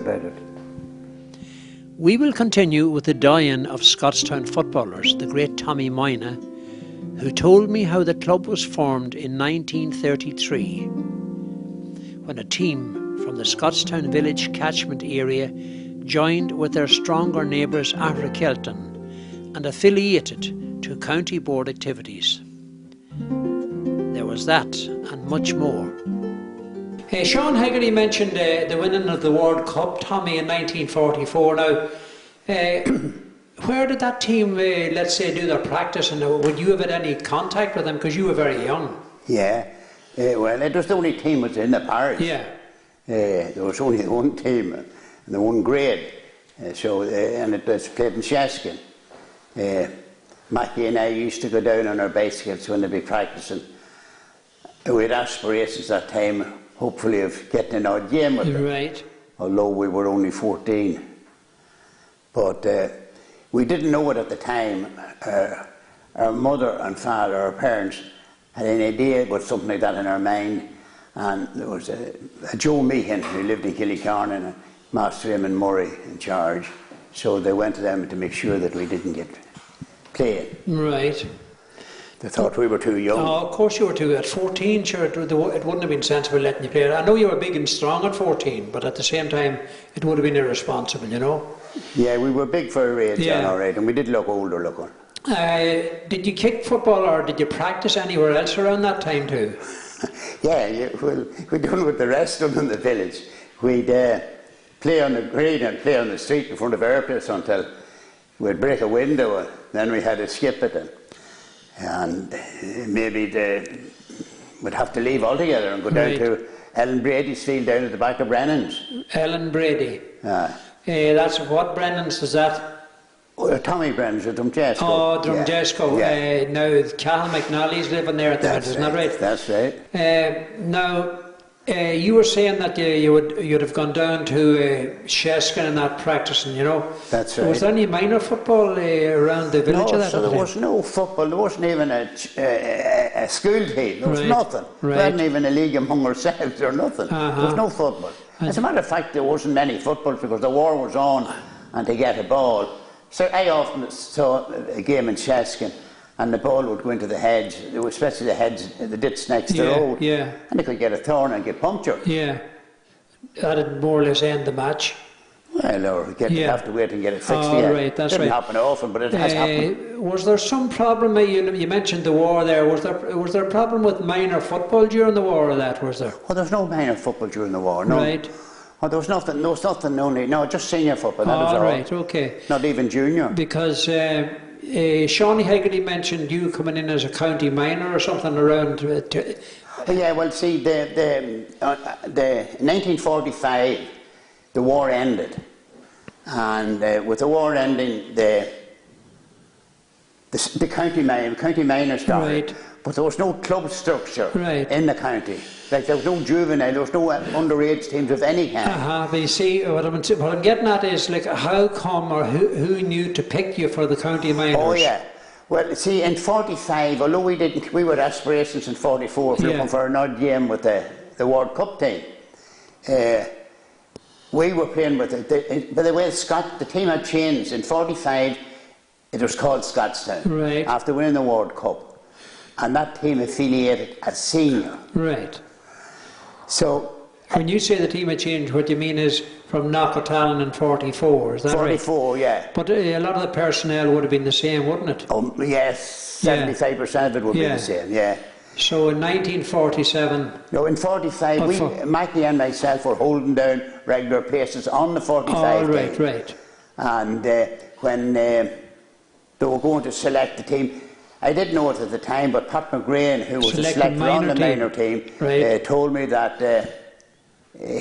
about it. We will continue with the die-in of Scotstown footballers, the great Tommy Moyna, who told me how the club was formed in 1933, when a team from the Scotstown village catchment area joined with their stronger neighbours Kelton and affiliated to county board activities. There was that and much more. Sean Hegarty mentioned the winning of the World Cup, Tommy, in 1944. Now, where did that team, let's say, do their practice, and would you have had any contact with them because you were very young? Yeah, well, it was the only team that was in the parish. Yeah. There was only one team in the one grade, and it was played in Sheskin. Mackie and I used to go down on our bicycles when they'd be practicing. We had aspirations that time, hopefully, of getting an odd game with them. Right. Although we were only 14. But we didn't know it at the time. Our mother and father, our parents, had an idea about something like that in our mind. And there was a Joe Meehan who lived in Killycarn and a Master Eamon Murray in charge. So they went to them to make sure that we didn't get playing. Right. They thought we were too young. Oh, of course you were too. At 14, sure, it wouldn't have been sensible letting you play. I know you were big and strong at 14, but at the same time, it would have been irresponsible, you know? Yeah, we were big for our age, all right, and we did look older looking. Did you kick football or did you practice anywhere else around that time too? Yeah, well, we'd done with the rest of them in the village. We'd play on the green and play on the street in front of our place until we'd break a window, and then we had to skip it. And maybe we'd have to leave altogether and go down to Ellen Brady's field down at the back of Brennan's. Ellen Brady? That's what Brennan's is that? Tommy Brennan's at Drumjesco. Oh, Drumjesco. Yeah. Now, Cal McNally's living there at the minute, isn't that right? That's right. Now, you were saying that you'd have gone down to Sheskin and that practicing, you know. That's right. Was there any minor football around the village? No, so there was no football. There wasn't even a school team. There was nothing. Right. There wasn't even a league among ourselves or nothing. There was no football. As a matter of fact, there wasn't many footballs because the war was on, and to get a ball. So I often saw a game in Sheskin, and the ball would go into the hedge, especially the hedge, the ditch next to the road. Yeah. And they could get a thorn and get punctured. Yeah. That'd more or less end the match. Well, or you have to wait and get it fixed. Right, that's right. It didn't right. happen often, but it has happened. Was there some problem? You mentioned the war there. Was there a problem with minor football during the war, or that was there? Well, there was no minor football during the war. No. Right. Oh, there was nothing. Just senior football. That was all. Right. Okay. Not even junior. Because Shawnee Hegarty mentioned you coming in as a county minor or something around. Yeah. Well, see, the 1945, the war ended, and with the war ending, the county minor started. Right. But there was no club structure in the county. Like there was no juvenile, there was no underage teams of any kind. But you see, what I'm getting at is, like, how come or who knew to pick you for the county minors? Oh yeah. Well, see, in 45, although we had aspirations in 44 looking for an odd game with the World Cup team. We were playing with it. By the way, the team had changed. In 45, it was called Scotstown. Right. After winning the World Cup. And that team affiliated as senior. Right. So, when you say the team had changed, what you mean is from Knockatown in 44, is that 44, right? Yeah. But a lot of the personnel would have been the same, wouldn't it? Oh, yes, 75% of it would be the same, yeah. So in 1947... No, in 45, Mikey and myself were holding down regular places on the 45 team. Right. And when they were going to select the team, I didn't know it at the time, but Pat McGrain, who was a selector on the minor team, told me that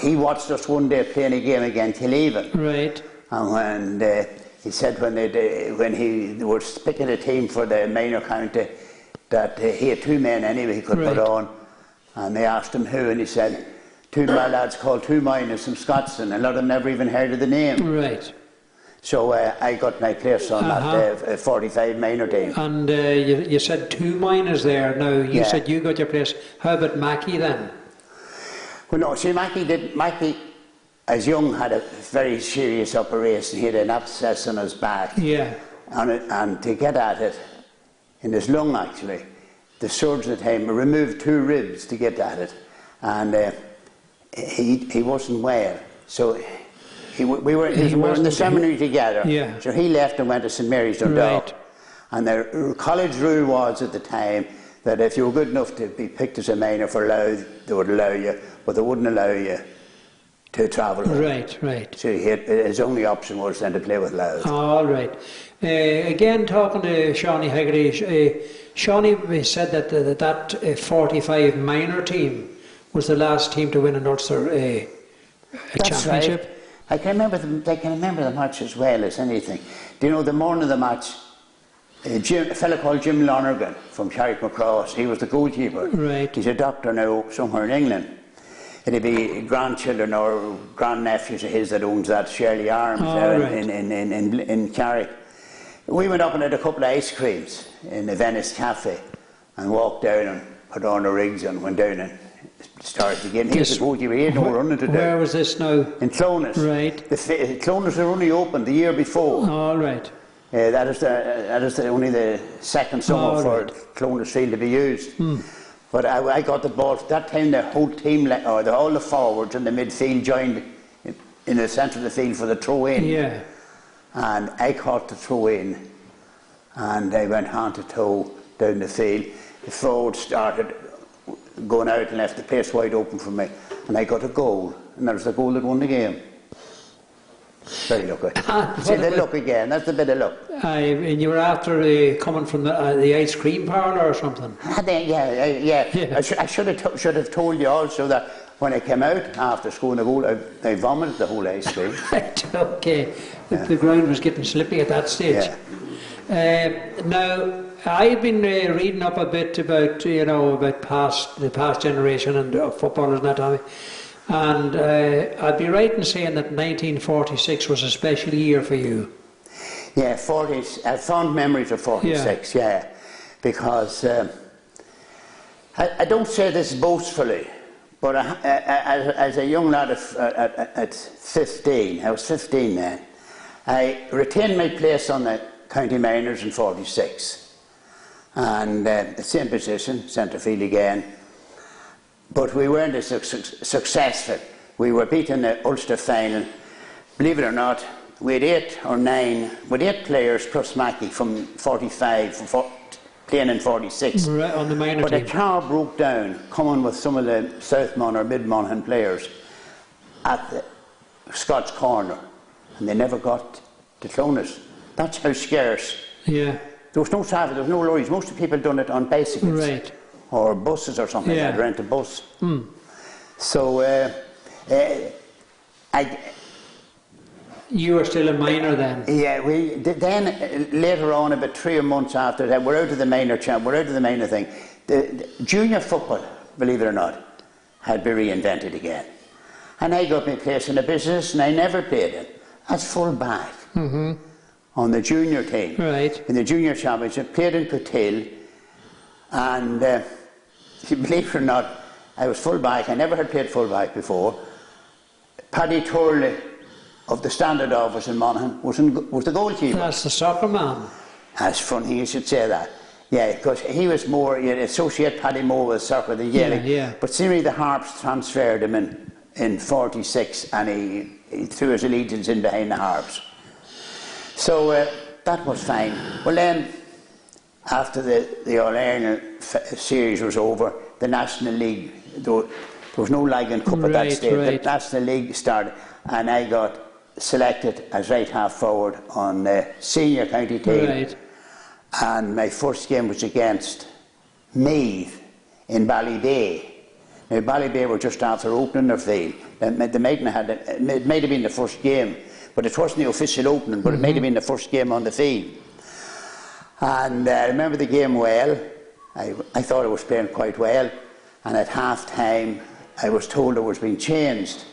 he watched us one day playing a game against Killeven. Right. And when he said when he was picking a team for the minor county, that he had two men anyway he could put on, and they asked him who, and he said, two of my lads called two Moynas from Scotstown. A lot of them never even heard of the name. Right. So I got my place on that 45 minor team. And you said two Moynas there. Now, you said you got your place. How about Mackie then? Well, no, see, Mackie as young, had a very serious operation. He had an abscess on his back. Yeah. And to get at it, in his lung actually, the surgeon at him removed 2 ribs to get at it. And he wasn't well. So we were in the seminary together. Yeah. So he left and went to St Mary's Dundalk. Right. And the college rule was at the time that if you were good enough to be picked as a minor for Louth, they would allow you, but they wouldn't allow you to travel. Right. So his only option was then to play with Louth. All right. Again, talking to Shawnee Hegarty, Shawnee said that 45 minor team was the last team to win an Ulster championship. Right. I can remember the match as well as anything. Do you know, the morning of the match, a fellow called Jim Lonergan from Carrickmacross, he was the goalkeeper. Right. He's a doctor now somewhere in England. It'd be grandchildren or grandnephews of his that owns that Shirley Arms in Carrick. We went up and had a couple of ice creams in the Venice Cafe and walked down and put on the rigs and went down and started again. He was the goalkeeper, he had no running to do. Where was this now? In Clonus. Right. Clonus were only opened the year before. All right. That is only the second summer for Clonus Field to be used. But I got the ball. That time the whole team, all the forwards and the midfield joined in the centre of the field for the throw-in. Yeah. And I caught the throw-in and I went hand to toe down the field. The forward started going out and left the place wide open for me. And I got a goal. And that was the goal that won the game. Very lucky. See, the luck again, that's a bit of luck. And you were after coming from the ice cream parlour or something? Yeah. I should have told you also that when I came out after scoring a goal, I vomited the whole ice cream. Right, okay. The ground was getting slippy at that stage. Yeah. Now, I've been reading up a bit about the past generation and footballers and that, Tommy. And I'd be right in saying that 1946 was a special year for you. Yeah, fond memories of 46, yeah. Because I don't say this boastfully, but as a young lad at 15, I was 15 then, I retained my place on the county minors in 46. And the same position, centre field again. But we weren't as successful. We were beaten the Ulster final. Believe it or not, we had 8 players plus Mackie from 45, playing in 46. Right, on the minor but team. the car broke down, coming with some of the South Mon or Mid Monaghan players at the Scots corner. And they never got to Clonus. That's how scarce. Yeah. There was no traffic, there was no lorries. Most of the people done it on bicycles. Right. Or buses or something. I'd rent a bus. So you were still a minor then? Yeah, then later on, about 3 months after that, we're out of the minor thing. The junior football, believe it or not, had been reinvented again. And I got my place in the business and I never played it. As full back on the junior team. Right. In the junior championship, played in Cotil. And believe it or not, I was full back. I never had played full back before. Paddy Turley of the Standard office in Monaghan was the goalkeeper. That's the soccer man. That's funny you should say that. Yeah, because he was more, you'd associate Paddy more with soccer than Gaelic. Yeah. But seemingly the Harps transferred him in 46 and he threw his allegiance in behind the Harps. So that was fine. Well then, after the All-Ireland series was over, the National League, there was no Ligon Cup at that stage, the National League started and I got selected as right half forward on the senior county team. Right. And my first game was against Meath in Ballybay. Now Ballybay were just after opening their field. It might have been the first game, but it wasn't the official opening, but it might have been the first game on the field. And I remember the game well. I thought I was playing quite well. And at half time, I was told I was being changed.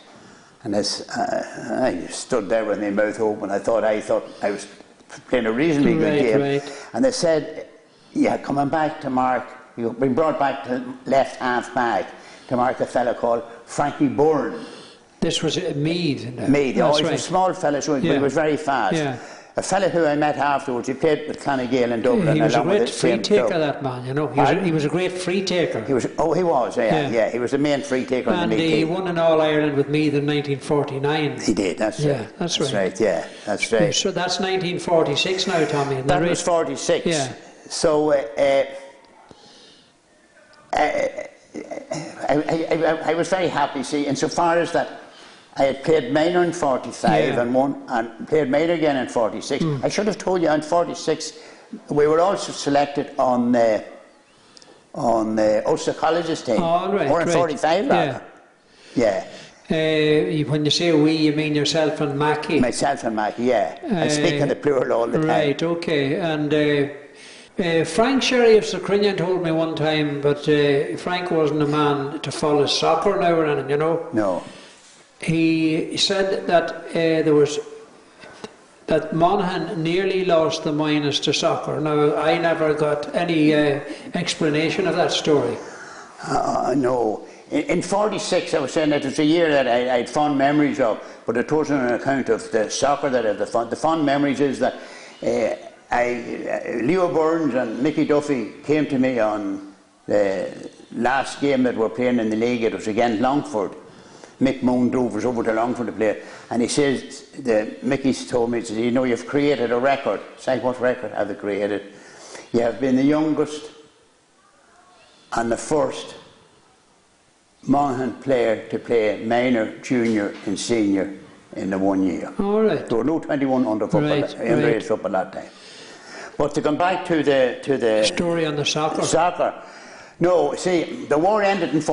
And as I stood there with my mouth open, I thought I was playing a reasonably good game. Right. And they said, yeah, coming back to mark, you've been brought back to left half back to mark a fella called Frankie Byrne. This was Meath. Meath, oh, That's he was right. a small fella, so he was very fast. Yeah. A fella who I met afterwards, he played with Clonagale in Dublin. He was a along with great the free same taker, club. that man, you know. He was a great free taker. He was, yeah. He was the main free taker in the And Meath he team. won an All-Ireland with Meath in 1949. He did, that's right. That's right, yeah, that's right. So that's 1946 now, Tommy. That was 46. Yeah. So I was very happy, see, insofar as that I had played minor in 45 and played minor again in 46. I should have told you, in 46 we were also selected on Ulster College's team. Oh, right, or in 45 rather. Yeah. When you say we, you mean yourself and Mackie? Myself and Mackie, yeah. I speak in the plural all the time. Right, okay. And Frank Sherry of Sacrinian told me one time, but Frank wasn't a man to follow soccer now or anything, you know? No. He said that that Monaghan nearly lost the Moynas to soccer. Now, I never got any explanation of that story. No. In 46, I was saying that it was a year that I had fond memories of, but it wasn't on account of the soccer that I had the fond memories is that Leo Burns and Mickey Duffy came to me on the last game that we're playing in the league. It was against Longford. Mick Moon drove us over to Longford to play, and he says, Mickey's told me, he says, you know, you've created a record. Say, what record have you created? You have been the youngest and the first Monaghan player to play minor, junior and senior in the 1 year. All right. There were no 21 under underage football that time. But to come back to the story on the soccer. No, see, the war ended in